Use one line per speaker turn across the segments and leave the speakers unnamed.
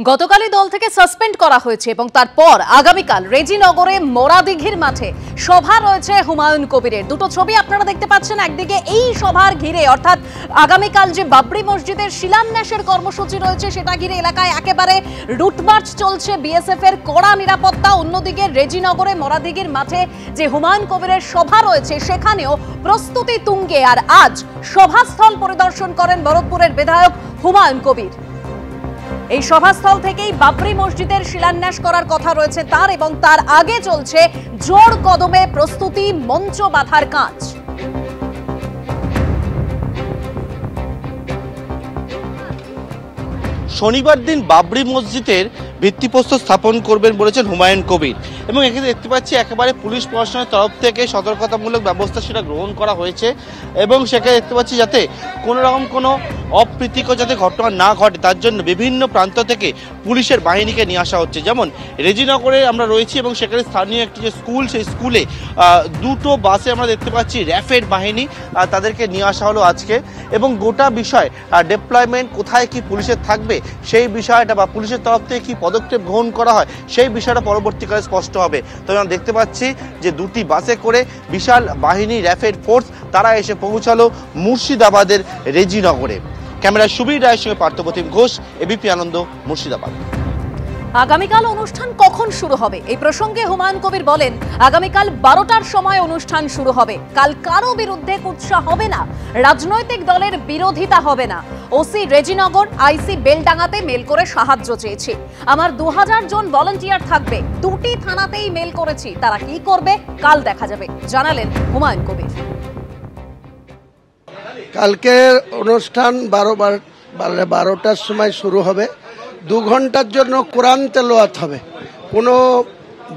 গতকালই দল থেকে সাসপেন্ড করা হয়েছে এবং তারপর আগামীকাল রেজিনগরে মোরাদিঘির মাঠে সভা রয়েছে হুমায়ুন কবিরের। দুটো ছবি আপনারা দেখতে পাচ্ছেন। একদিকে এই সভার ঘিরে অর্থাৎ আগামীকাল যে বাবরি মসজিদের শিলান্যাসের কর্মসূচি রয়েছে সেটা ঘিরে এলাকায় একেবারে রুটমার্চ চলছে, বিএসএফ এর কড়া নিরাপত্তা। অন্যদিকে রেজিনগরে মোরাদিঘির মাঠে যে হুমায়ুন কবিরের সভা রয়েছে সেখানেও প্রস্তুতি তুঙ্গে। আর আজ সভাস্থল পরিদর্শন করেন ভরতপুরের বিধায়ক হুমায়ুন কবির। এই সভাস্থল থেকেই বাবরি মসজিদের শিলান্যাস করার কথা রয়েছে তার, এবং তার আগে চলছে জোর কদমে প্রস্তুতি, মঞ্চ বাঁধার কাজ।
শনিবার দিন বাবরি মসজিদের ভিত্তিপ্রস্তর স্থাপন করবেন বলেছেন হুমায়ুন কবির, এবং এখানে দেখতে পাচ্ছি একেবারে পুলিশ প্রশাসনের তরফ থেকে সতর্কতামূলক ব্যবস্থা সেটা গ্রহণ করা হয়েছে, এবং সেখানে দেখতে পাচ্ছি যাতে কোনো রকম কোনো অপ্রীতিকর যাতে ঘটনা না ঘটে তার জন্য বিভিন্ন প্রান্ত থেকে পুলিশের বাহিনীকে নিয়ে আসা হচ্ছে। যেমন রেজিনগরে আমরা রয়েছি এবং সেখানে স্থানীয় একটি যে স্কুল, সেই স্কুলে দুটো বাসে আমরা দেখতে পাচ্ছি র্যাফের বাহিনী তাদেরকে নিয়ে আসা হলো আজকে, এবং গোটা বিষয় ডিপ্লয়মেন্ট কোথায় কি পুলিশের থাকবে সেই বিষয়টা বা পুলিশের তরফ থেকে কি পদক্ষেপ গ্রহণ করা হয় সেই বিষয়টা পরবর্তীকালে স্পষ্ট হবে। তবে আমরা দেখতে পাচ্ছি যে দুটি বাসে করে বিশাল বাহিনী র্যাফের ফোর্স তারা এসে পৌঁছালো মুর্শিদাবাদের রেজিনগরে। ক্যামেরায় সুবীর রায়ের সঙ্গে পার্থপ্রতিম ঘোষ, এবিপি আনন্দ, মুর্শিদাবাদ।
আগামীকাল অনুষ্ঠান কখন শুরু হবে এই প্রসঙ্গে হুমায়ুন কবির বলেন, আগামীকাল 12টার সময় অনুষ্ঠান শুরু হবে। কাল কারো বিরুদ্ধে কুৎসা হবে না, রাজনৈতিক দলের বিরোধিতা হবে না। ওসি রেজিনগর, আইসি বেলডাঙ্গাতে মেল করে সাহায্য চেয়েছি। আমার 2000 জন ভলান্টিয়ার থাকবে। দুটি থানাতেই মেল করেছি, তারা কি করবে কাল দেখা যাবে, জানালেন হুমায়ুন কবির।
কালকের অনুষ্ঠান 12টার সময় শুরু হবে। 2 ঘন্টার জন্য কোরআন তেলাওয়াত হবে। কোনো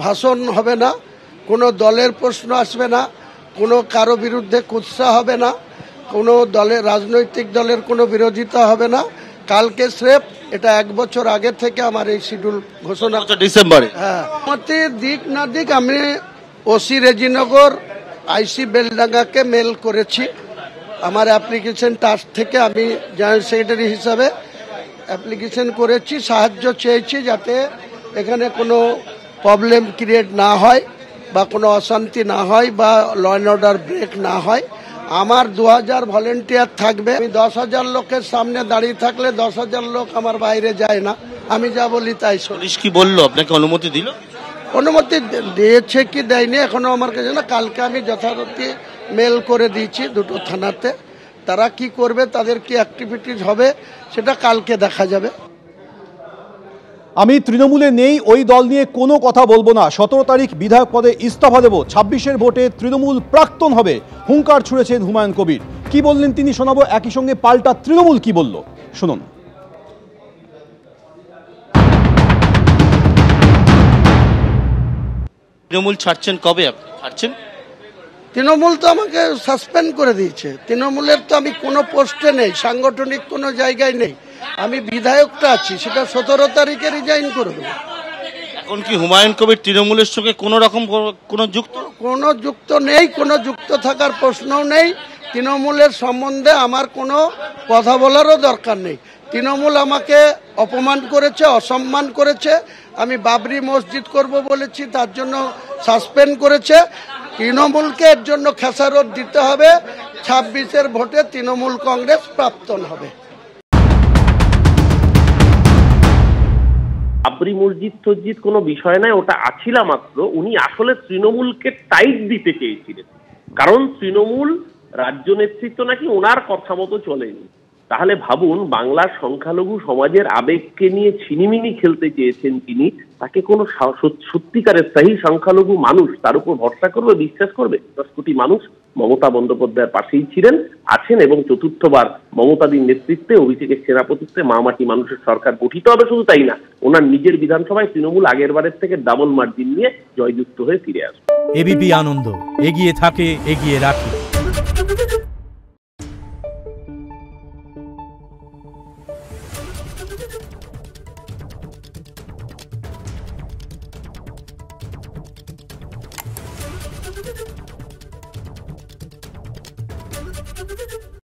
ভাষণ হবে না, কোনো দলের প্রশ্ন আসবে না, কোনো কারো বিরুদ্ধে কুৎসা হবে না, কোনো দলের রাজনৈতিক দলের কোনো বিরোধিতা হবে না। কালকে স্রেফ এটা 1 বছর আগে থেকে আমার এই শিডিউল ঘোষণা,
ডিসেম্বরে।
হ্যাঁ, দিক না দিক আমি ওসি রেজিনগর, আইসি বেলডাঙ্গাকে মেল করেছি। আমার অ্যাপ্লিকেশন টাস্ক থেকে আমি জয়েন্ট সেক্রেটারি হিসাবে অ্যাপ্লিকেশন করেছি, সাহায্য চেয়েছি যাতে এখানে কোনো প্রবলেম ক্রিয়েট না হয় বা কোনো অশান্তি না হয় বা ল অ্যান্ড অর্ডার ব্রেক না হয়। আমার 2000 ভলেন্টিয়ার থাকবে। আমি 10,000 লোকের সামনে দাঁড়িয়ে থাকলে 10,000 লোক আমার বাইরে যায় না, আমি যা বলি তাই।
পুলিশ কি বললো, আপনাকে অনুমতি দিল?
অনুমতি দিয়েছে কি দেয়নি এখনো আমার কাছে না। কালকে আমি যথারীতি মেল করে দিয়েছি দুটো থানাতে। তারা কি করবে, তাদের কি অ্যাক্টিভিটিস হবে সেটা কালকে দেখা যাবে।
আমি তৃণমূলে নেই, ওই দল নিয়ে কোনো কথা বলবো না। 17 তারিখ বিধায়ক পদে ইস্তফা দেব। 26-এর ভোটে তৃণমূল প্রাক্তন হবে, হুঙ্কার ছুড়েছেন হুমায়ুন কবির। কি বললেন তিনি শোনাবো, একই সঙ্গে পাল্টা তৃণমূল কি বলল শুনুন।
তৃণমূল ছাড়ছেন কবে? আপনি ছাড়ছেন?
তৃণমূল তো আমাকে সাসপেন্ড করে দিয়েছে। তৃণমূলের তো আমি কোনো পোস্টে নেই, সাংগঠনিক কোনো জায়গায় নেই। আমি বিধায়কটা আছি, সেটা 17 তারিখে রিজাইন করে দেবো।
এখন কি হুমায়ুন কবির তৃণমূলের সঙ্গে কোনো রকম কোনো
যুক্ত নেই, কোনো যুক্ত থাকার প্রশ্নও নেই। তৃণমূলের সম্বন্ধে আমার কোনো কথা বলারও দরকার নেই। তৃণমূল আমাকে অপমান করেছে, অসম্মান করেছে। আমি বাবরি মসজিদ করব বলেছি, তার জন্য সাসপেন্ড করেছে। তৃণমূলকে এর জন্য খেসারত দিতে হবে। 26-এর ভোটে তৃণমূল কংগ্রেস প্রাক্তন হবে।
বাবরি মসজিদ টসজিদ কোনো বিষয় নয়, ওটা আছিলা মাত্র। উনি আসলে তৃণমূলকে টাইট দিতে চেয়েছিলেন, কারণ তৃণমূল রাজ্য নেতৃত্ব নাকি ওনার কথা মতো চলেনি। তাহলে ভাবুন, বাংলার সংখ্যালঘু সমাজের আবেগকে নিয়ে ছিনিমিনি খেলতে চেয়েছেন তিনি। তাকে কোনো সত্যিকারের সাহি সংখ্যালঘু মানুষ তার উপর ভরসা করবে, বিশ্বাস করবে? 10 কোটি মানুষ মমতা বন্দ্যোপাধ্যায়ের পাশেই ছিলেন, আছেন, এবং চতুর্থবার মমতাদীর নেতৃত্বে, অভিষেকের সেনাপতিত্বে মা মাটি মানুষের সরকার গঠিত হবে। শুধু তাই না, ওনার নিজের বিধানসভায় তৃণমূল আগের বারের থেকে ডাবল মার্জিন নিয়ে জয়যুক্ত হয়ে ফিরে আসবে।
এবিপি আনন্দ, এগিয়ে থাকে, এগিয়ে রাখে।
Thank you.